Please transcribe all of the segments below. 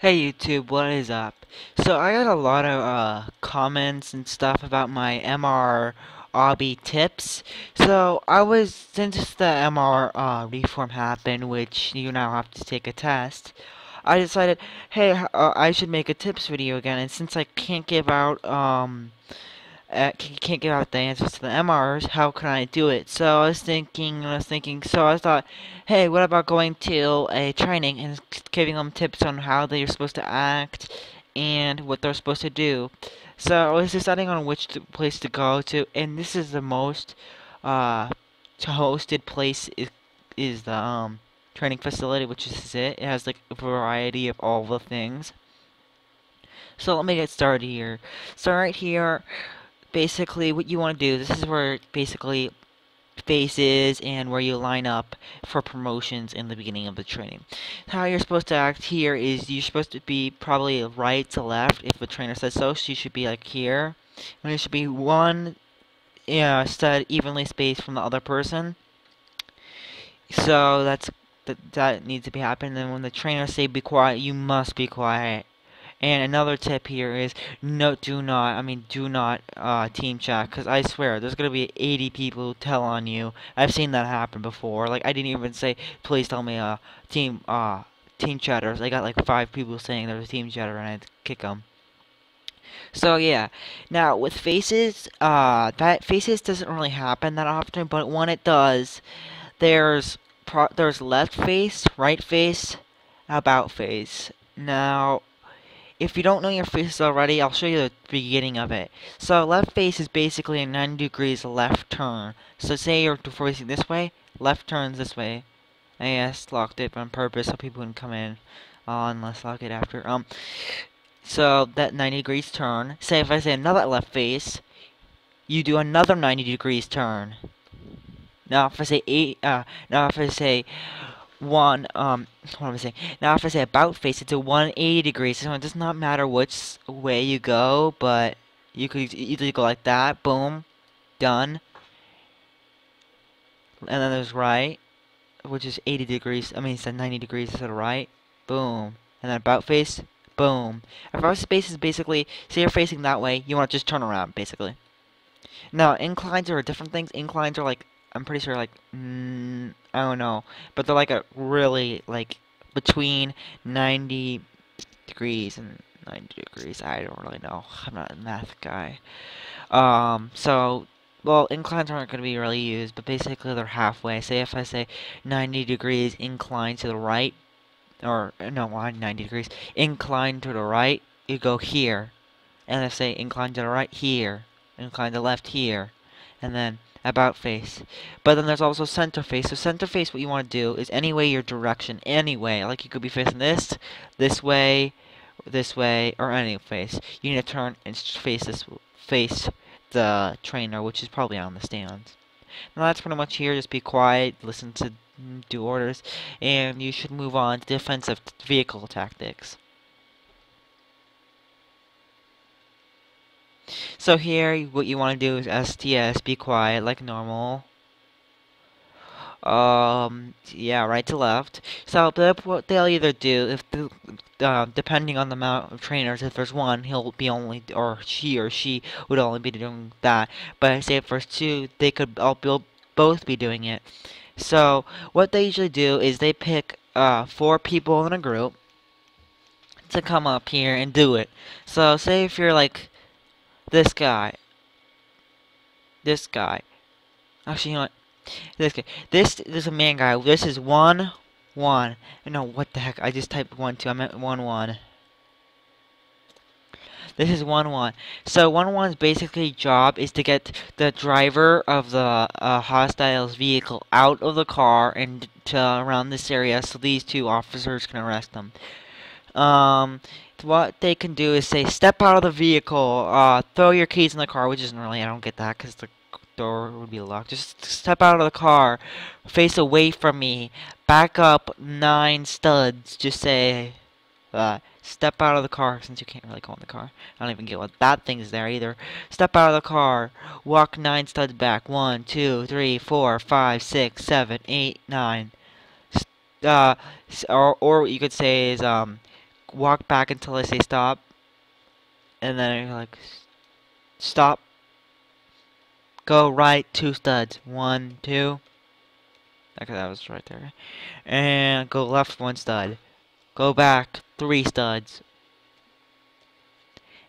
Hey YouTube, what is up? So I got a lot of comments and stuff about my MR obby tips. So since the MR reform happened, which you now have to take a test, I decided, hey, I should make a tips video again. And since I can't give out the answers to the MRs, how can I do it? So so I thought, hey, what about going to a training and giving them tips on how they're supposed to act and what they're supposed to do. So I was deciding on which place to go to, and this is the most uh, hosted place is the training facility, which is it. It has like a variety of all the things. So let me get started here. So right here, basically what you want to do, this is where basically phases and where you line up for promotions in the beginning of the training. How you're supposed to act here is you're supposed to be probably right to left if the trainer says so. So you should be like here, and it should be one stud evenly spaced from the other person. So that needs to be happening. And when the trainer say be quiet, you must be quiet. And another tip here is do not team chat, because I swear there's gonna be 80 people tell on you. I've seen that happen before. Like I didn't even say please tell me team chatters. I got like 5 people saying there was a team chatter and I had to kick them. So yeah, now with faces, that faces doesn't really happen that often, but when it does, there's left face, right face, about face. Now, if you don't know your faces already, I'll show you the beginning of it. So left face is basically a 90 degrees left turn. So say you're facing this way, left turns this way. I just locked it on purpose so people wouldn't come in. Unless lock it after. So that 90 degrees turn. Say if I say another left face, you do another 90 degrees turn. Now if I say now if I say what am I saying? Now if I say about face, it's a 180 degrees, so it does not matter which way you go, but you could either go like that, boom, done, and then there's right, which is 80 degrees, it's 90 degrees to the right, boom, and then about face, boom. About face is basically, say you're facing that way, you want to just turn around, basically. Now, inclines are different things. Inclines are like, I'm pretty sure like, I don't know, but they're like a really, like, between 90 degrees and 90 degrees. I don't really know. I'm not a math guy. Well, inclines aren't going to be really used, but basically they're halfway. Say if I say 90 degrees inclined to the right, or, no, why 90 degrees? Inclined to the right, you go here. And I say inclined to the right, here. Incline to the left, here. And then about face. But then there's also center face. So center face, what you want to do is any way your direction, anyway. Like you could be facing this way, or any face. You need to turn and face the trainer, which is probably on the stands. Now that's pretty much here. Just be quiet, listen to do orders, and you should move on to defensive vehicle tactics. So here, what you want to do is STS, be quiet like normal. Yeah, right to left. So what they'll either do, if depending on the amount of trainers, if there's one, he'll be only, or she would only be doing that. But say if there's 2, they could both be doing it. So what they usually do is they pick 4 people in a group to come up here and do it. So say if you're like this guy. Actually, you know what? This guy. This is a man guy. This is 1, 1. No, what the heck? I just typed 1, 2. I meant 1, 1. This is 1, 1. So 1, 1's basically job is to get the driver of the hostile's vehicle out of the car and to around this area so these 2 officers can arrest them. What they can do is say, step out of the vehicle, throw your keys in the car, which isn't really, I don't get that, because the door would be locked. Just step out of the car, face away from me, back up 9 studs, just say, step out of the car, since you can't really go in the car. I don't even get what that thing's there either. Step out of the car, walk 9 studs back, 1, 2, 3, 4, 5, 6, 7, 8, 9. Or what you could say is, walk back until I say stop, and then you're like, stop, go right 2 studs, 1, 2, okay, that was right there, and go left 1 stud, go back 3 studs,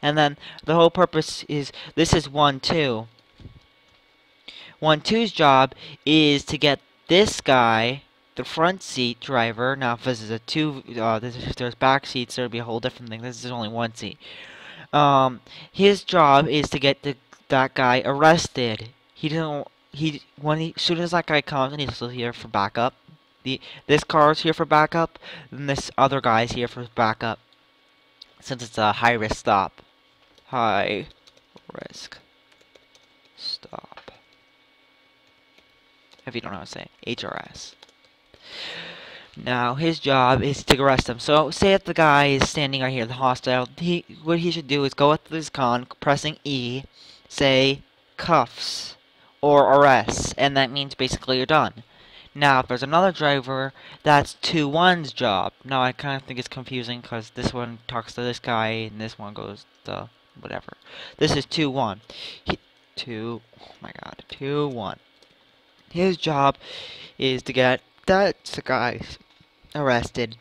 and then the whole purpose is, this is 1, 2. 1, 2's job is to get this guy, the front seat driver. Now, if this is a if there's back seats, there'd be a whole different thing. This is only 1 seat. His job is to get that guy arrested. As soon as that guy comes, and he's still here for backup. This car is here for backup, and this other guy is here for backup. Since it's a high risk stop. High risk stop. If you don't know how to say it, HRS. Now, his job is to arrest him. So, say if the guy is standing right here, the hostile, what he should do is go with his gun, pressing E, say, cuffs, or arrest, and that means basically you're done. Now, if there's another driver, that's 2-1's job. Now, I kind of think it's confusing, because this one talks to this guy, and this one goes to whatever. This is 2-1. 2-1. His job is to get that guy arrested.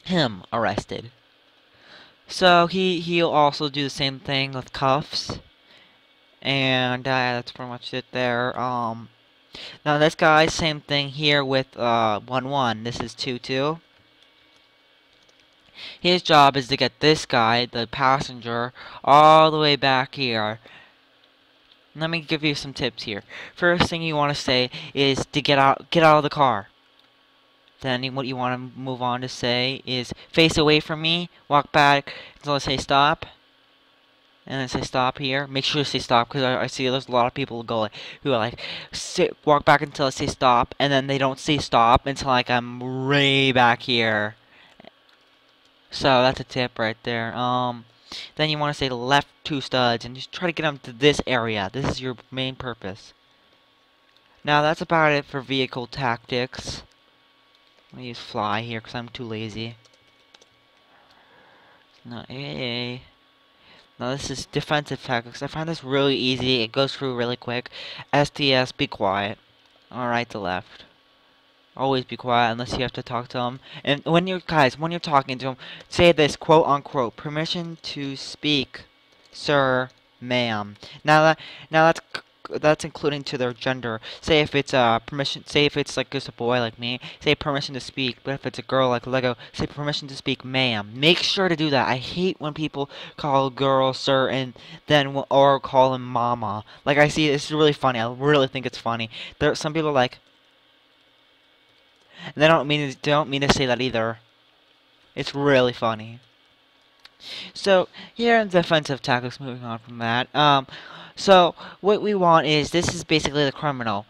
Him arrested. So he'll also do the same thing with cuffs. And that's pretty much it there. Now this guy, same thing here with 1-1. This is 2-2. His job is to get this guy, the passenger, all the way back here. Let me give you some tips here. First thing you want to say is to get out of the car. Then what you want to move on to say is face away from me, walk back until I say stop, and then say stop here. Make sure to say stop, because I see there's a lot of people who are like walk back until I say stop, and then they don't say stop until like I'm way back here. So that's a tip right there. Then you want to say left 2 studs and just try to get them to this area. This is your main purpose. Now that's about it for vehicle tactics. I'm gonna use fly here because I'm too lazy. Now this is defensive tactics. I find this really easy. It goes through really quick. STS, be quiet. Alright to left. Always be quiet unless you have to talk to them. And when you're talking to them, say this, quote unquote, permission to speak, sir, ma'am. Now that's including to their gender. Say if it's permission. Say if it's like just a boy like me, say permission to speak. But if it's a girl like Lego, say permission to speak, ma'am. Make sure to do that. I hate when people call a girl sir and then or call him mama. Like I see, it's really funny. I really think it's funny. There, some people are like. And they don't mean to say that either. It's really funny. So here in defensive tactics, moving on from that. So what we want is this is basically the criminal.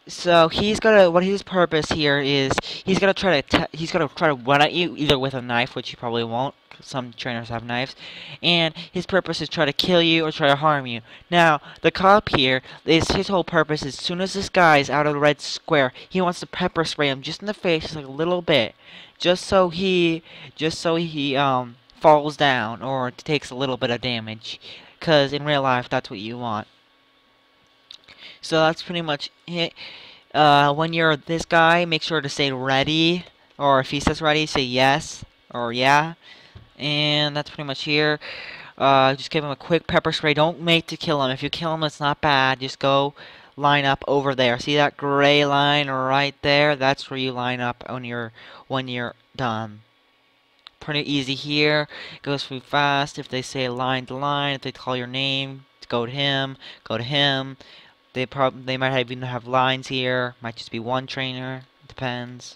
So what his purpose here is he's gonna try to run at you either with a knife, which you probably won't. Some trainers have knives, and his purpose is try to kill you or try to harm you. Now, the cop here, his whole purpose is as soon as this guy's out of the red square, he wants to pepper spray him just in the face, just like a little bit, just so he falls down or takes a little bit of damage. Cause in real life, that's what you want. So that's pretty much it. When you're this guy, make sure to say ready, or if he says ready, say yes or yeah. And that's pretty much here. Just give him a quick pepper spray. Don't make to kill him. If you kill him, it's not bad. Just go line up over there. See that gray line right there? That's where you line up when you're done. Pretty easy here. Goes through fast. If they say line to line, if they call your name, go to him. Go to him. They might even have lines here. Might just be one trainer. Depends.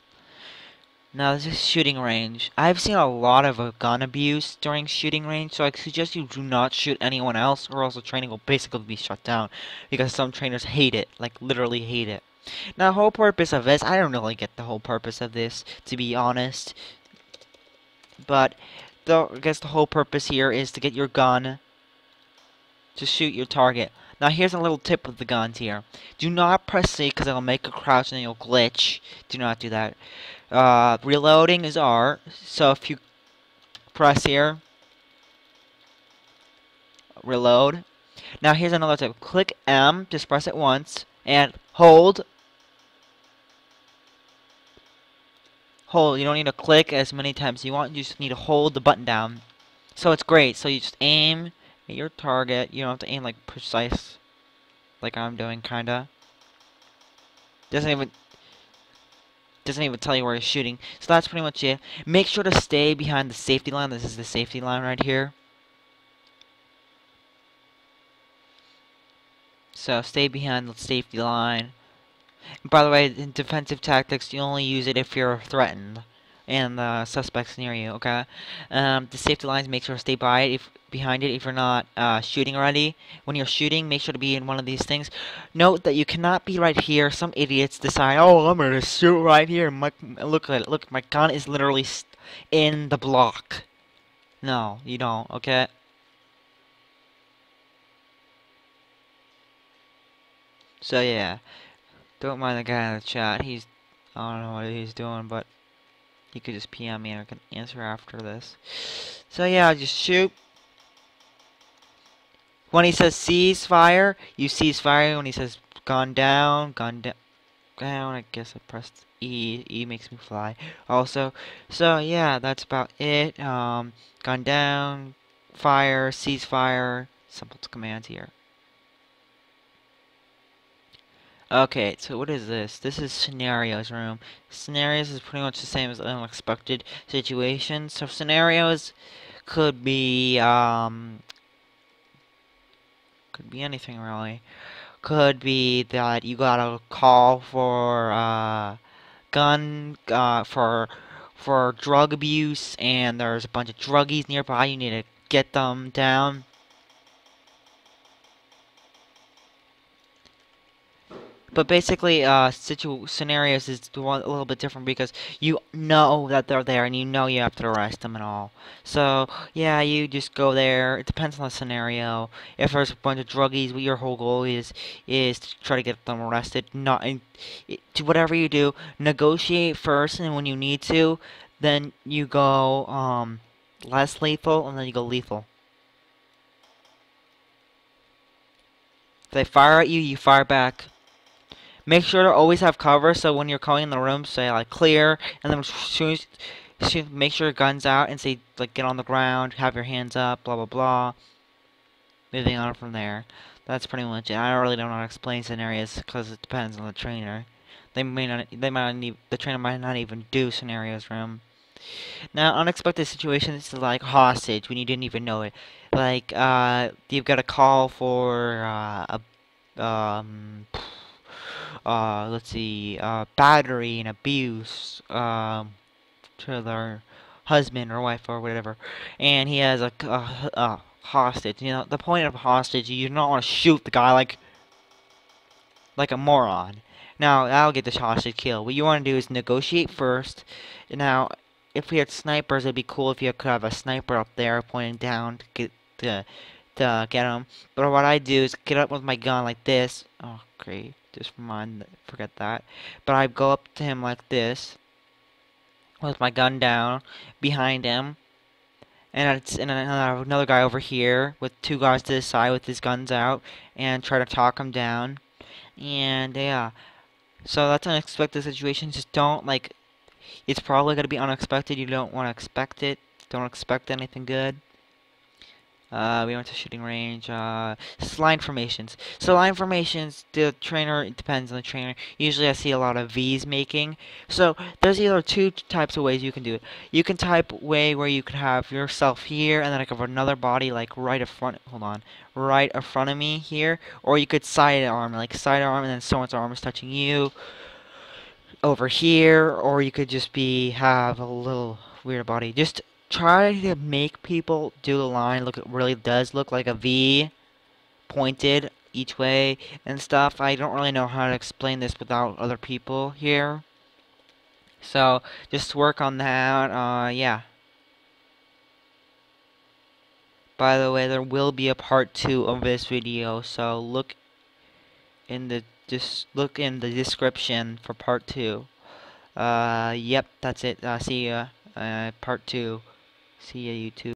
Now this is shooting range. I've seen a lot of gun abuse during shooting range, so I suggest you do not shoot anyone else, or else the training will basically be shut down. Because some trainers hate it, like literally hate it. Now the whole purpose of this, I don't really get the whole purpose of this, to be honest. But I guess the whole purpose here is to get your gun to shoot your target. Now here's a little tip with the guns here. Do not press C because it'll make a crouch and you'll glitch. Do not do that. Reloading is R. So if you press here, reload. Now here's another tip. Click M, just press it once, and hold. Hold. You don't need to click as many times as you want. You just need to hold the button down. So it's great. So you just aim at your target. You don't have to aim like precise, like I'm doing, kinda. Doesn't even tell you where you're shooting. So that's pretty much it. Make sure to stay behind the safety line. This is the safety line right here. So stay behind the safety line. And by the way, in defensive tactics, you only use it if you're threatened and the suspect's near you. Okay. The safety lines, make sure to stay by it behind it if you're not shooting already. When you're shooting, make sure to be in one of these things. Note that you cannot be right here. Some idiots decide, oh, I'm gonna shoot right here. Look at it. Look, my gun is literally in the block. No, you don't. Okay. So yeah. Don't mind the guy in the chat. I don't know what he's doing, but he could just PM me and I can answer after this. So yeah, just shoot. When he says cease fire, you cease fire. When he says gone down, I guess I pressed E. E makes me fly. Also, so yeah, that's about it. Gone down, fire, cease fire. Simple commands here. Okay, so what is this? This is scenarios room. Scenarios is pretty much the same as unexpected situations. So scenarios could be anything really. Could be that you got a call for for drug abuse and there's a bunch of druggies nearby. You need to get them down. But basically, scenarios is a little bit different because you know that they're there and you know you have to arrest them and all. So, yeah, you just go there. It depends on the scenario. If there's a bunch of druggies, what your whole goal is to try to get them arrested. Not to whatever you do, negotiate first, and when you need to, then you go less lethal, and then you go lethal. If they fire at you, you fire back. Make sure to always have cover, so when you're calling in the room, say like clear, and then make sure your gun's out and say like get on the ground, have your hands up, blah blah blah. Moving on from there. That's pretty much it. I really don't know how to explain scenarios because it depends on the trainer. The trainer might not even do scenarios room. Now, unexpected situations like hostage when you didn't even know it. Like you've got a call for let's see, battery and abuse to their husband or wife or whatever, and he has a hostage. You know, the point of hostage, you don't want to shoot the guy like a moron. Now, that'll get the hostage killed. What you want to do is negotiate first. Now, if we had snipers, it'd be cool if you could have a sniper up there pointing down to get him. But what I do is get up with my gun like this. Oh, great. Just forget that. But I go up to him like this, with my gun down, behind him, and another guy over here with two guys to the side with his guns out, and try to talk him down. And yeah, so that's an unexpected situation. Just don't it's probably gonna be unexpected. You don't want to expect it. Don't expect anything good. We went to shooting range. Line formations. So line formations, the trainer, it depends on the trainer. Usually I see a lot of V's making. So there's either two types of ways you can do it. You can type way where you can have yourself here and then I can have another body like right in front, right in front of me here. Or you could sidearm and then someone's arm is touching you over here. Or you could just have a little weird body. Just try to make people do the line look, it really does look like a V pointed each way and stuff. I don't really know how to explain this without other people here. So just work on that. Yeah. By the way, there will be a part 2 of this video, so look in the description for part 2. Yep, that's it. See ya. Part 2. See ya, YouTube.